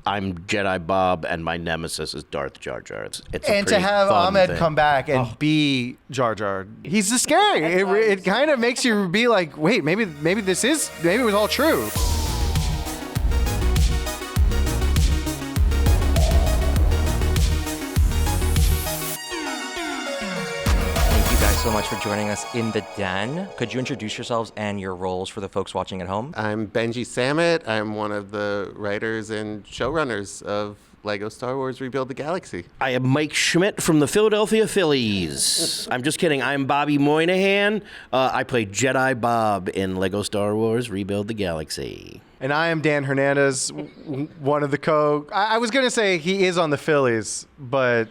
I'm Jedi Bob, and my nemesis is Darth Jar Jar. It's and to have Ahmed come back and be Jar Jar, he's just scary. It kind of makes you be like, wait, maybe it was all true. So much for joining us in the den. Could you introduce yourselves and your roles for the folks watching at home? I'm Benji Samit. I'm one of the writers and showrunners of Lego Star Wars Rebuild the Galaxy. I am Mike Schmidt from the Philadelphia Phillies. I'm just kidding. I'm Bobby Moynihan. I play Jedi Bob in Lego Star Wars Rebuild the Galaxy. And I am Dan Hernandez, one of the I was going to say he is on the Phillies, but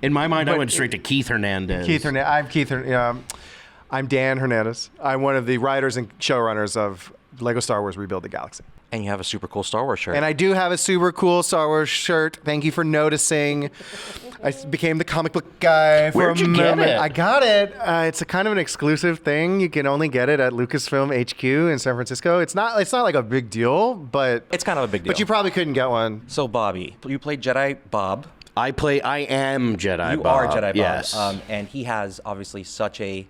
in my mind, I went straight to Keith Hernandez. I'm Dan Hernandez. I'm one of the writers and showrunners of Lego Star Wars Rebuild the Galaxy. And you have a super cool Star Wars shirt. And I do have a super cool Star Wars shirt. Thank you for noticing. I became the comic book guy for Where'd you get it? I got it. It's a kind of an exclusive thing. You can only get it at Lucasfilm HQ in San Francisco. It's not like a big deal, but it's kind of a big deal. But you probably couldn't get one. So Bobby, you played Jedi Bob. I am Jedi Bob. You are Jedi Bob. Yes. And he has obviously such a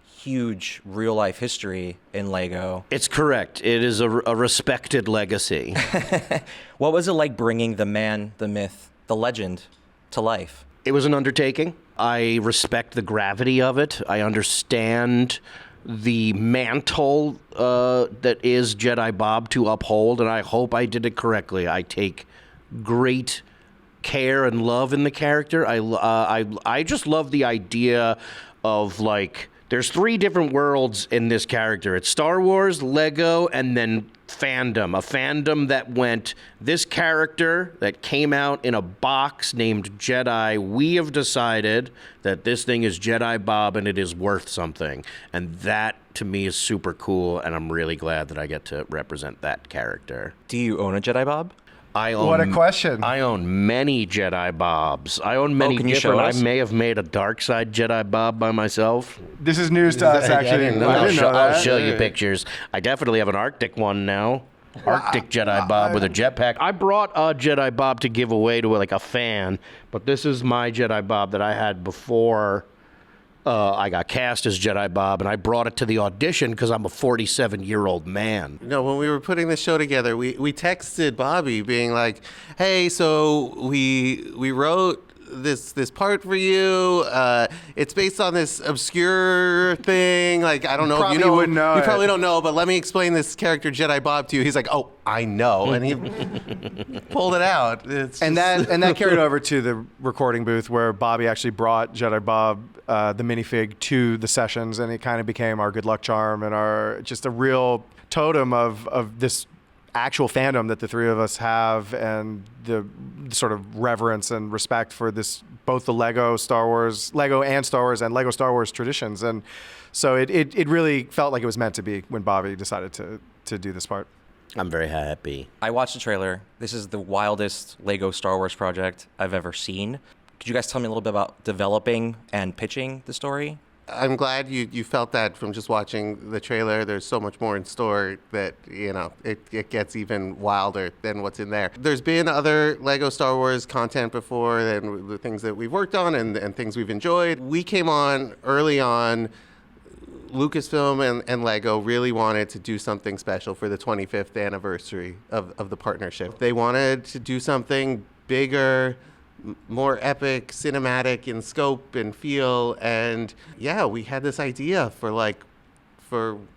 huge real-life history in Lego. It's correct. It is a respected legacy. What was it like bringing the man, the myth, the legend to life? It was an undertaking. I respect the gravity of it. I understand the mantle that is Jedi Bob to uphold, and I hope I did it correctly. I take great care and love in the character. I just love the idea of, like, there's 3 different worlds in this character. It's Star Wars, Lego, and then fandom. A fandom that went, this character that came out in a box named Jedi, we have decided that this thing is Jedi Bob and it is worth something. And that, to me, is super cool, and I'm really glad that I get to represent that character. Do you own a Jedi Bob? What a question. I own many Jedi Bobs. I own many different. I may have made a dark side Jedi Bob by myself. This is news to us, actually. I didn't know that. I'll show you pictures. I definitely have an Arctic one now. Arctic Jedi Bob with a jetpack. I brought a Jedi Bob to give away to a fan, but this is my Jedi Bob that I had before I got cast as Jedi Bob, and I brought it to the audition because I'm a 47-year-old man. No, when we were putting the show together, we texted Bobby being like, hey, so we wrote this part for you. It's based on this obscure thing. Like, I don't know if you know. You probably don't know, but let me explain this character Jedi Bob to you. He's like, oh, I know. And he pulled it out. And that carried over to the recording booth where Bobby actually brought Jedi Bob, the minifig, to the sessions, and it kind of became our good luck charm and just a real totem of this actual fandom that the 3 of us have, and the sort of reverence and respect for this, both the Lego and Star Wars and Lego Star Wars traditions. And so it really felt like it was meant to be when Bobby decided to do this part. I'm very happy. I watched the trailer. This is the wildest Lego Star Wars project I've ever seen. Could you guys tell me a little bit about developing and pitching the story? I'm glad you felt that from just watching the trailer. There's so much more in store that, it gets even wilder than what's in there. There's been other Lego Star Wars content before, and the things that we've worked on and things we've enjoyed. We came on early on. Lucasfilm and Lego really wanted to do something special for the 25th anniversary of the partnership. They wanted to do something bigger, more epic, cinematic in scope and feel. And yeah, we had this idea for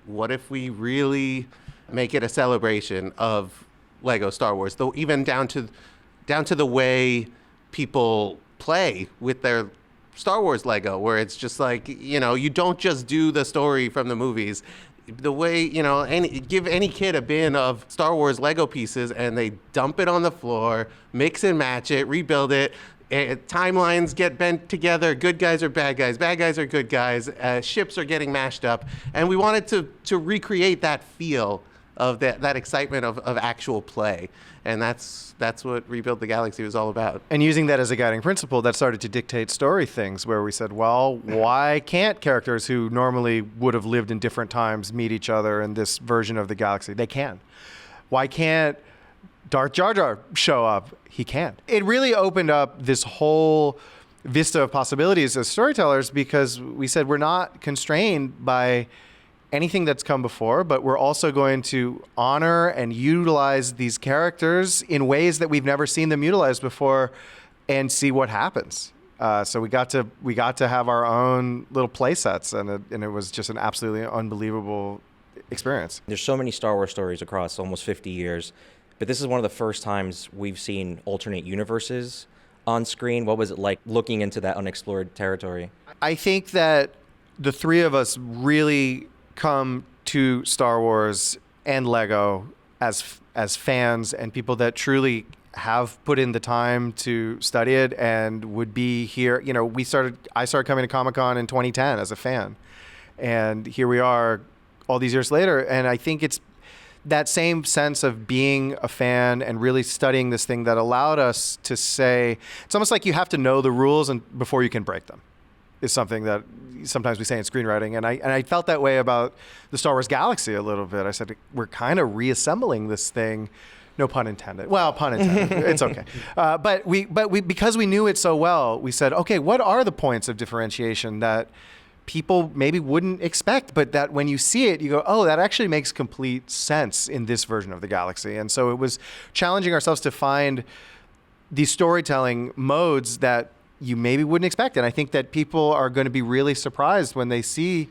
what if we really make it a celebration of Lego Star Wars, though, even down to the way people play with their Star Wars Lego, where it's just like, you don't just do the story from the movies. The way, give any kid a bin of Star Wars Lego pieces and they dump it on the floor, mix and match it, rebuild it. Timelines get bent together. Good guys are bad guys. Bad guys are good guys. Ships are getting mashed up. And we wanted to recreate that feel of that excitement of actual play. And that's what Rebuild the Galaxy was all about. And using that as a guiding principle, that started to dictate story things, where we said, well, why can't characters who normally would have lived in different times meet each other in this version of the galaxy? They can. Why can't Darth Jar Jar show up? He can't. It really opened up this whole vista of possibilities as storytellers, because we said we're not constrained by anything that's come before, but we're also going to honor and utilize these characters in ways that we've never seen them utilized before and see what happens. So we got to have our own little play sets, and it was just an absolutely unbelievable experience. There's so many Star Wars stories across almost 50 years, but this is one of the first times we've seen alternate universes on screen. What was it like looking into that unexplored territory? I think that the three of us really come to Star Wars and Lego as fans and people that truly have put in the time to study it and would be here. You know, I started coming to Comic-Con in 2010 as a fan, and here we are all these years later. And I think it's that same sense of being a fan and really studying this thing that allowed us to say, it's almost like you have to know the rules before you can break them, is something that sometimes we say in screenwriting. And I felt that way about the Star Wars galaxy a little bit. I said, we're kind of reassembling this thing. No pun intended. Well, pun intended. It's okay. But we because we knew it so well, we said, okay, what are the points of differentiation that people maybe wouldn't expect, but that when you see it, you go, oh, that actually makes complete sense in this version of the galaxy. And so it was challenging ourselves to find these storytelling modes that you maybe wouldn't expect. And I think that people are going to be really surprised when they see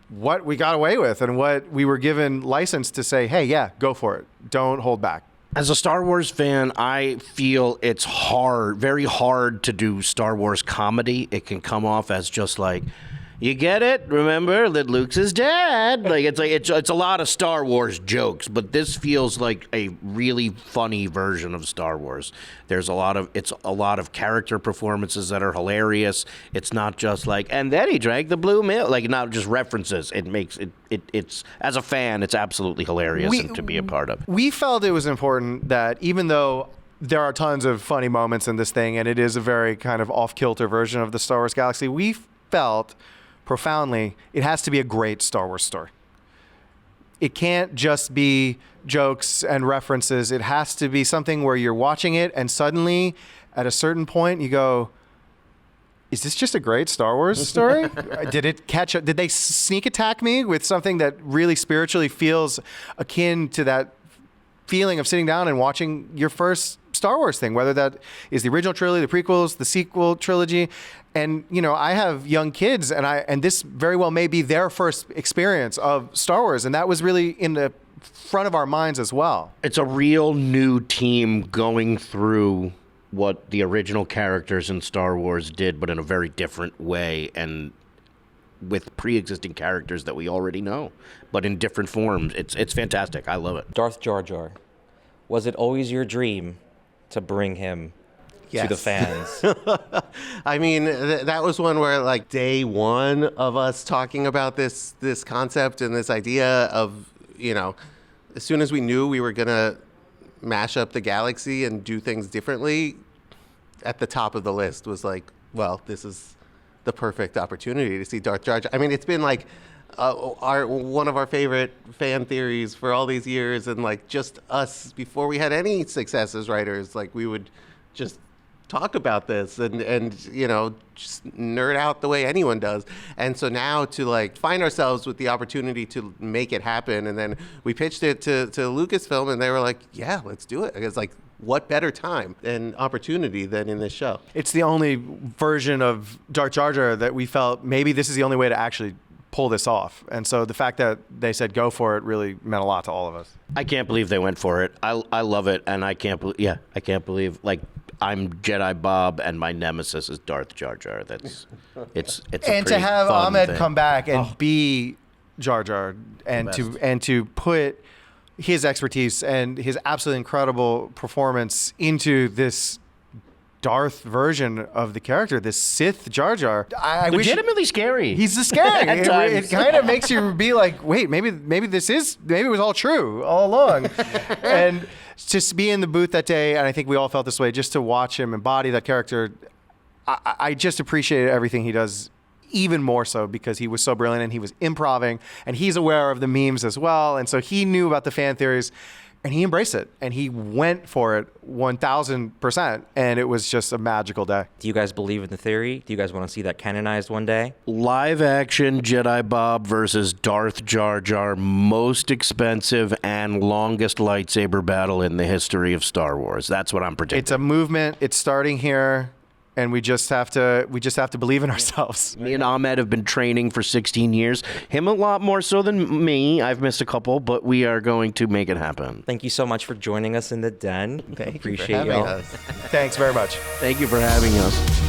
what we got away with and what we were given license to say, hey, yeah, go for it. Don't hold back. As a Star Wars fan, I feel it's hard, very hard to do Star Wars comedy. It can come off as just like, you get it? Remember that Luke's his dad? It's a lot of Star Wars jokes, but this feels like a really funny version of Star Wars. It's a lot of character performances that are hilarious. It's not just like, and then he drank the blue milk, like not just references. It makes it's as a fan, it's absolutely hilarious and to be a part of. We felt it was important that even though there are tons of funny moments in this thing, and it is a very kind of off-kilter version of the Star Wars galaxy, we felt profoundly, it has to be a great Star Wars story. It can't just be jokes and references. It has to be something where you're watching it and suddenly at a certain point you go, is this just a great Star Wars story? Did it catch up? Did they sneak attack me with something that really spiritually feels akin to that feeling of sitting down and watching your first Star Wars thing, whether that is the original trilogy, the prequels, the sequel trilogy. And, you know, I have young kids and this very well may be their first experience of Star Wars. And that was really in the front of our minds as well. It's a real new team going through what the original characters in Star Wars did, but in a very different way and with pre-existing characters that we already know, but in different forms. It's fantastic. I love it. Darth Jar Jar. Was it always your dream to bring him to the fans? I mean, that was one where, like, day one of us talking about this concept and this idea of, you know, as soon as we knew we were going to mash up the galaxy and do things differently, at the top of the list was like, well, this is the perfect opportunity to see Darth Jar Jar. I mean, it's been like one of our favorite fan theories for all these years, and like just us before we had any success as writers, like we would just talk about this and you know, just nerd out the way anyone does. And so now to like find ourselves with the opportunity to make it happen, and then we pitched it to Lucasfilm and they were like, yeah, let's do it. It's like, what better time and opportunity than in this show? It's the only version of Darth Jar Jar that we felt maybe this is the only way to actually pull this off. And so the fact that they said go for it really meant a lot to all of us. I can't believe they went for it. I love it, and I can't believe like I'm Jedi Bob and my nemesis is Darth Jar Jar. It's a and to have fun Ahmed thing. come back and be Jar Jar and to put his expertise and his absolutely incredible performance into this Darth version of the character, this Sith Jar Jar. I Legitimately scary. He's scary. At it times. kind of makes you be like, wait, maybe it was all true all along. And just be in the booth that day, and I think we all felt this way, just to watch him embody that character. I just appreciated everything he does even more so because he was so brilliant and he was improving and he's aware of the memes as well. And so he knew about the fan theories And he embraced it, and he went for it 1,000%, and it was just a magical day. Do you guys believe in the theory? Do you guys want to see that canonized one day? Live action Jedi Bob versus Darth Jar Jar, most expensive and longest lightsaber battle in the history of Star Wars. That's what I'm predicting. It's a movement. It's starting here, and we just have to believe in ourselves. Me and Ahmed have been training for 16 years. Him a lot more so than me. I've missed a couple, but we are going to make it happen. Thank you so much for joining us in the den. Thank Appreciate you for having y'all. us. Thanks very much. Thank you for having us.